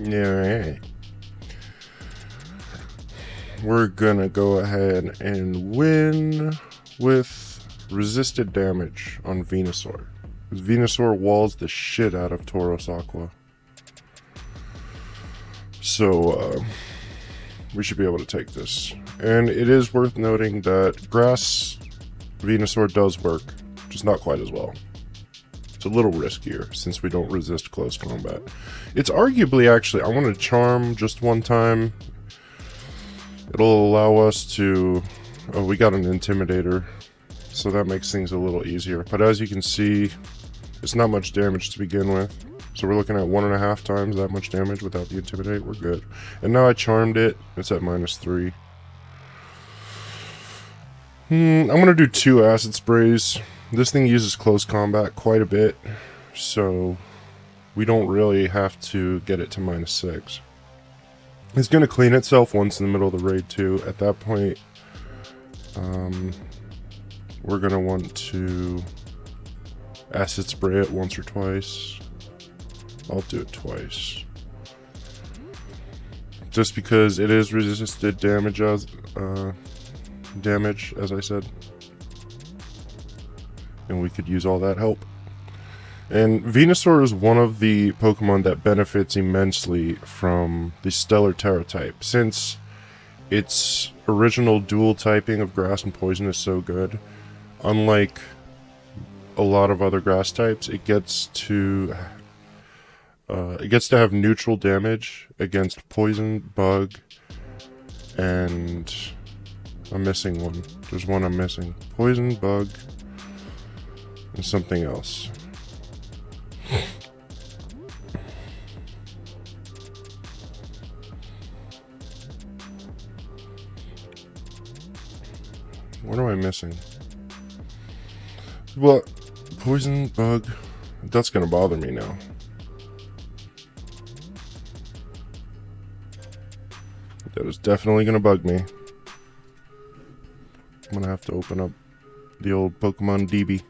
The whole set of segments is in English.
Alright. We're gonna go ahead and win with resisted damage on Venusaur. Venusaur walls the shit out of Tauros-Aqua. So, we should be able to take this. And it is worth noting that Grass Venusaur does work, just not quite as well. It's a little riskier since we don't resist close combat. It's arguably actually, I want to Charm just one time. It'll allow us to... Oh, we got an Intimidator, so that makes things a little easier. But as you can see, it's not much damage to begin with. So we're looking at 1.5 times that much damage without the Intimidate. We're good. And now I charmed it. It's at -3. I'm going to do 2 Acid Sprays. This thing uses close combat quite a bit, so we don't really have to get it to -6. It's going to clean itself once in the middle of the raid too. At that point, we're going to want to Acid Spray it once or twice. I'll do it twice. Just because it is resisted damage as I said. And we could use all that help. And Venusaur is one of the Pokemon that benefits immensely from the Stellar Tera type, since its original dual typing of Grass and Poison is so good. Unlike a lot of other Grass types, it gets to have neutral damage against Poison, Bug, and I'm missing one. There's one I'm missing. Poison, Bug, and something else. What am I missing? Well, Poison, Bug, that's gonna bother me now. That is definitely gonna bug me. I'm gonna have to open up the old Pokemon DB.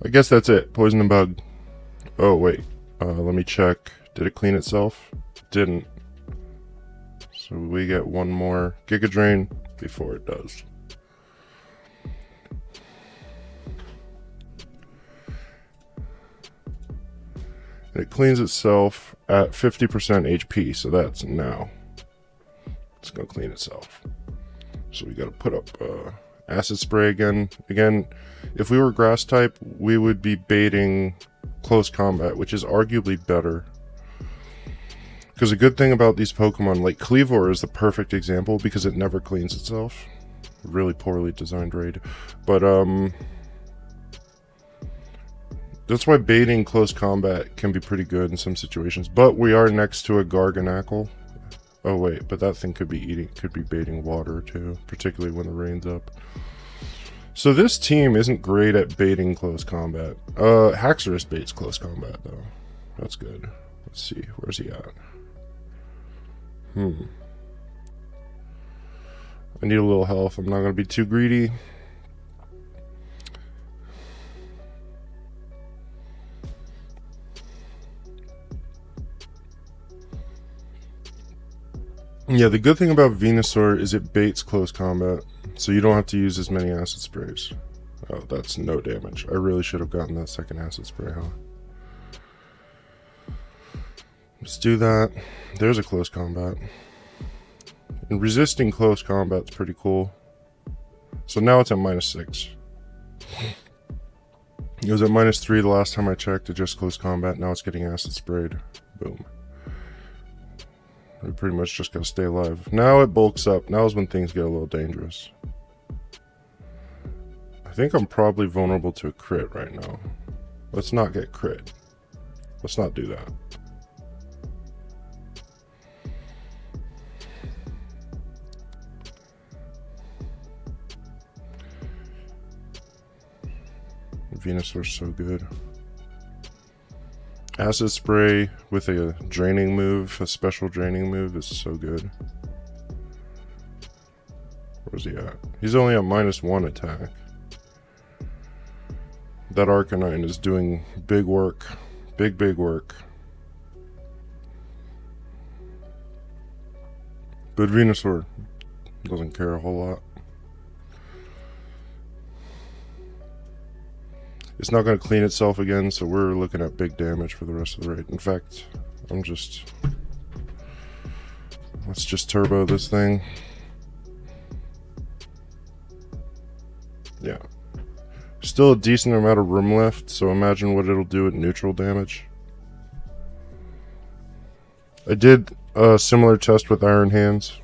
I guess that's it. Poison and Bug. Oh, wait. Let me check. Did it clean itself? It didn't. So we get one more Giga Drain before it does. And it cleans itself at 50% HP, so that's now. It's going to clean itself. So we got to put up Acid Spray again. Again, if we were Grass type, we would be baiting close combat, which is arguably better. Because a good thing about these Pokemon, like Kleavor is the perfect example because it never cleans itself. Really poorly designed raid. But, that's why baiting close combat can be pretty good in some situations. But we are next to a Garganacl. Oh wait, but that thing could be baiting water too, particularly when the rain's up. So this team isn't great at baiting close combat. Haxorus baits close combat though. That's good. Let's see, where's he at? I need a little health. I'm not gonna be too greedy. Yeah, the good thing about Venusaur is it baits close combat, so you don't have to use as many Acid Sprays. Oh, that's no damage. I really should have gotten that second Acid Spray, huh? Let's do that. There's a close combat. And resisting close combat's pretty cool. So now it's at -6. It was at -3 the last time I checked, it just close combat. Now it's getting Acid Sprayed. Boom. We pretty much just gotta stay alive. Now it bulks up. Now is when things get a little dangerous. I think I'm probably vulnerable to a crit right now. Let's not get crit. Let's not do that. Venusaur's so good. Acid Spray with a draining move, a special draining move, is so good. Where's he at? He's only at -1 attack. That Arcanine is doing big work. Big work. But Venusaur doesn't care a whole lot. It's not going to clean itself again, so we're looking at big damage for the rest of the raid. In fact, let's just turbo this thing. Yeah. Still a decent amount of room left, so imagine what it'll do at neutral damage. I did a similar test with Iron Hands,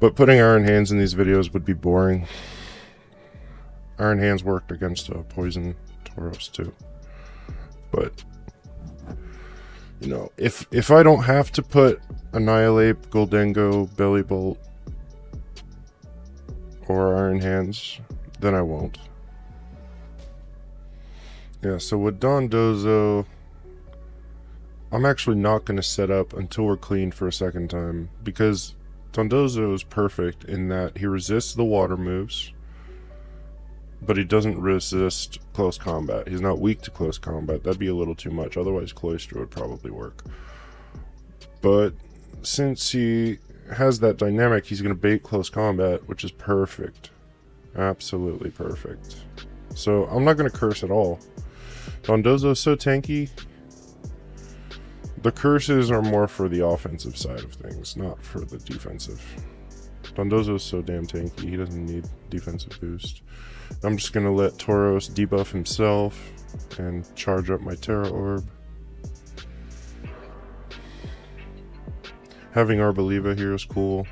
but putting Iron Hands in these videos would be boring. Iron Hands worked against a Poison Tauros too. But, you know, if I don't have to put Annihilate, Goldengo, Belly Bolt, or Iron Hands, then I won't. Yeah, so with Dondozo, I'm actually not going to set up until we're clean for a second time, because Dondozo is perfect in that he resists the water moves, but he doesn't resist close combat. He's not weak to close combat. That'd be a little too much. Otherwise, Cloyster would probably work. But since he has that dynamic, he's going to bait close combat, which is perfect. Absolutely perfect. So I'm not going to curse at all. Dondozo is so tanky. The curses are more for the offensive side of things, not for the defensive. Dondozo is so damn tanky, he doesn't need defensive boost. I'm just going to let Tauros debuff himself and charge up my Tera Orb. Having Arboliva here is cool.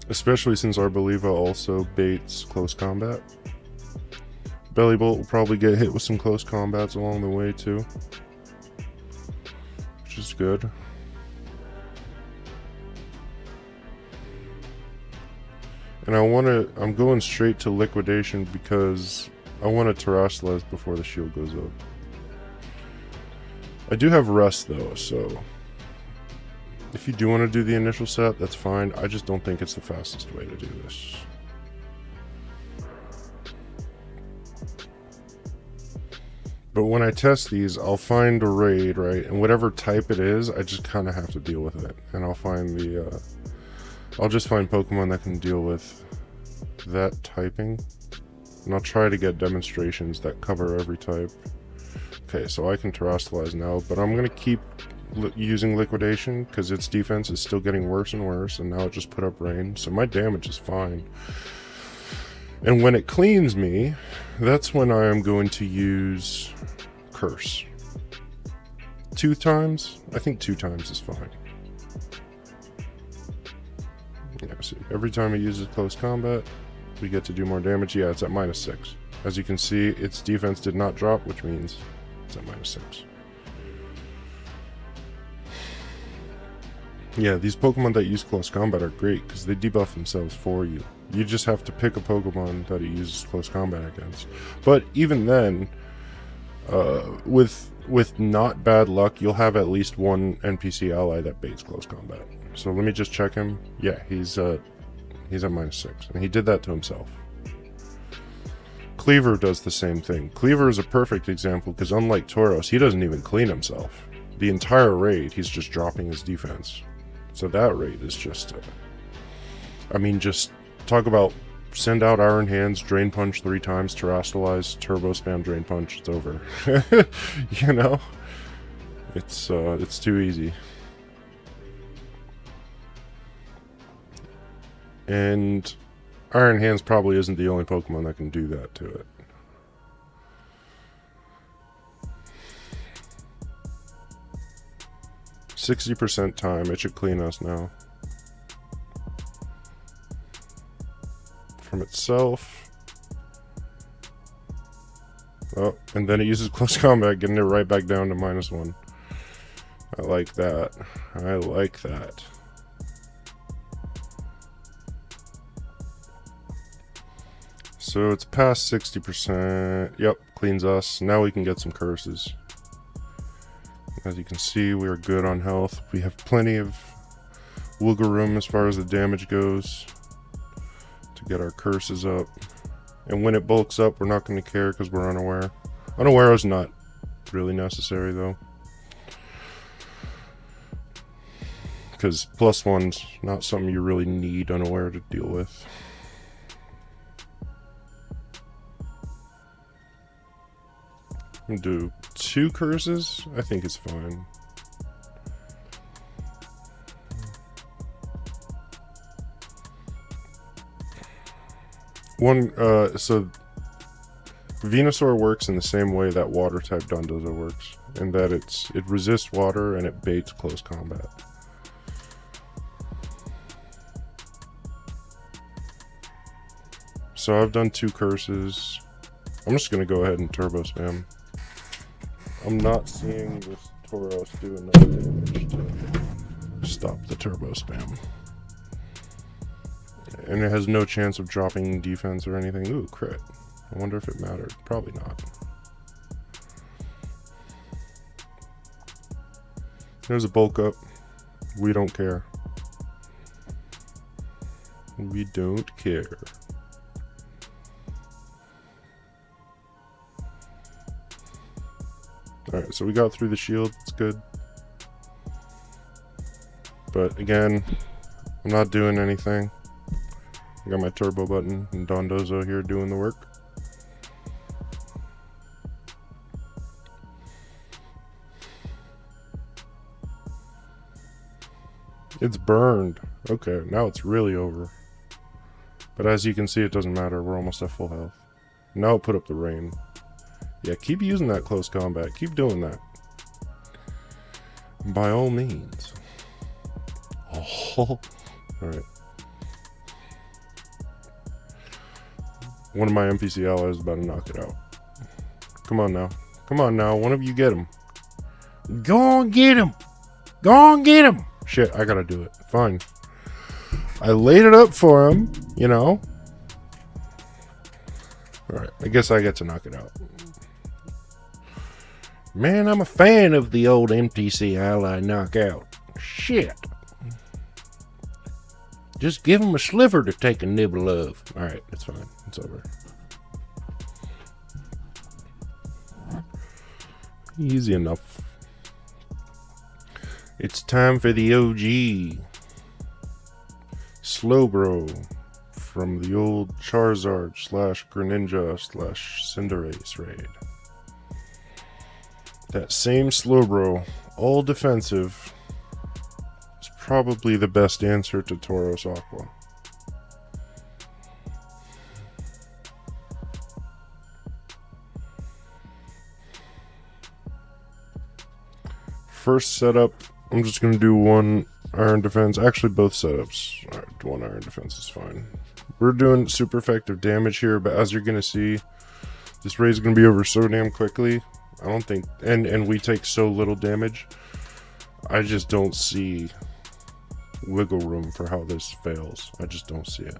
Especially since Arboliva also baits close combat. Belly Bolt will probably get hit with some close combats along the way too, which is good. And I'm going straight to Liquidation because I want to Terrasilize before the shield goes up. I do have Rest though, so if you do want to do the initial set, that's fine. I just don't think it's the fastest way to do this. But when I test these, I'll find a raid, right? And whatever type it is, I just kind of have to deal with it. And I'll find the, I'll just find Pokemon that can deal with that typing. And I'll try to get demonstrations that cover every type. Okay, so I can Terrasilize now, but I'm going to keep using Liquidation because its defense is still getting worse and worse, and now it just put up rain. So my damage is fine. And when it cleans me, that's when I am going to use Curse. 2 times? I think 2 times is fine. Yeah, see, every time it uses close combat, we get to do more damage. Yeah, it's at -6. As you can see, its defense did not drop, which means it's at -6. Yeah, these Pokemon that use close combat are great because they debuff themselves for you. You just have to pick a Pokemon that it uses close combat against. But even then, with not bad luck, you'll have at least one NPC ally that baits close combat. So let me just check him. Yeah, he's at -6, and he did that to himself. Cleaver does the same thing. Cleaver is a perfect example because unlike Tauros, he doesn't even clean himself. The entire raid, he's just dropping his defense. So that raid is just, I mean, just talk about send out Iron Hands, Drain Punch 3 times, Terrasilize, Turbo Spam, Drain Punch, it's over. You know? It's too easy. And Iron Hands probably isn't the only Pokemon that can do that to it. %60 time, it should clean us now. From itself. Oh, and then it uses close combat, getting it right back down to -1. I like that. I like that. So it's past 60%. Yep, cleans us. Now we can get some curses. As you can see, we are good on health. We have plenty of wiggle room as far as the damage goes to get our curses up. And when it bulks up, we're not going to care because we're unaware. Unaware is not really necessary though, because +1's not something you really need unaware to deal with. I'm gonna do 2 curses. I think it's fine. So Venusaur works in the same way that water type Dondozo works, in that it resists water and it baits close combat. So I've done 2 curses. I'm just gonna go ahead and turbo spam. I'm not seeing this Tauros do enough damage to stop the turbo spam. And it has no chance of dropping defense or anything. Ooh, crit. I wonder if it mattered. Probably not. There's a bulk up. We don't care. We don't care. Alright, so we got through the shield. It's good. But again, I'm not doing anything. I got my turbo button and Dondozo here doing the work. It's burned. Okay, now it's really over. But as you can see, it doesn't matter. We're almost at full health. Now I'll put up the rain. Yeah, keep using that close combat. Keep doing that. By all means. Oh, alright. One of my NPC allies is about to knock it out. Come on now. Come on now. One of you get him. Go on, get him. Go on, get him. Shit, I gotta do it. Fine. I laid it up for him, you know. Alright, I guess I get to knock it out. Man, I'm a fan of the old NPC ally knockout. Shit. Just give him a sliver to take a nibble of. Alright, it's fine. It's over. Easy enough. It's time for the OG. Slowbro from the old Charizard / Greninja / Cinderace raid. That same Slowbro, all defensive, is probably the best answer to Tauros-Aqua. First setup, I'm just going to do 1 iron defense. Actually, both setups. Alright, 1 iron defense is fine. We're doing super effective damage here, but as you're going to see, this raid's going to be over so damn quickly. I don't think, and we take so little damage, I just don't see wiggle room for how this fails. I just don't see it.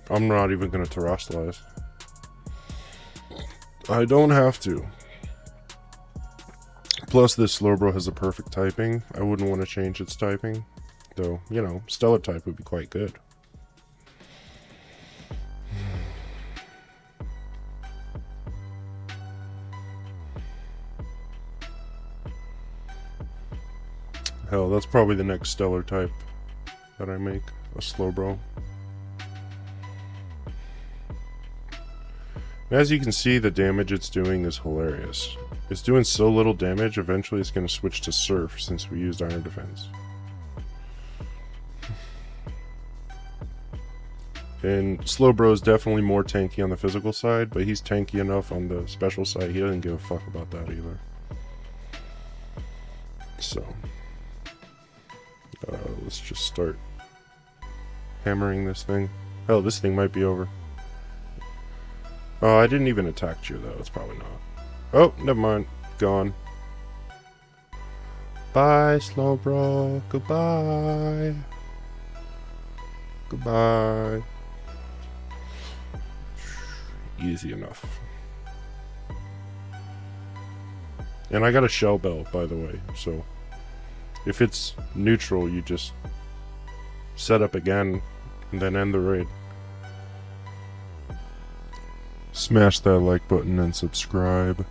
I'm not even going to terrestrialize. I don't have to. Plus, this Slowbro has a perfect typing. I wouldn't want to change its typing. Though, you know, Stellar type would be quite good. Hell, that's probably the next Stellar type that I make. A Slowbro. As you can see, the damage it's doing is hilarious. It's doing so little damage, eventually it's going to switch to Surf since we used Iron Defense. And Slowbro is definitely more tanky on the physical side, but he's tanky enough on the special side, he doesn't give a fuck about that either. So, let's just start hammering this thing. Hell, this thing might be over. Oh, I didn't even attack you though, it's probably not. Oh, never mind. Gone. Bye, Slowbro. Goodbye. Goodbye. easy enough. And I got a shell bell, by the way, so if it's neutral, you just set up again and then end the raid. Smash that like button and subscribe.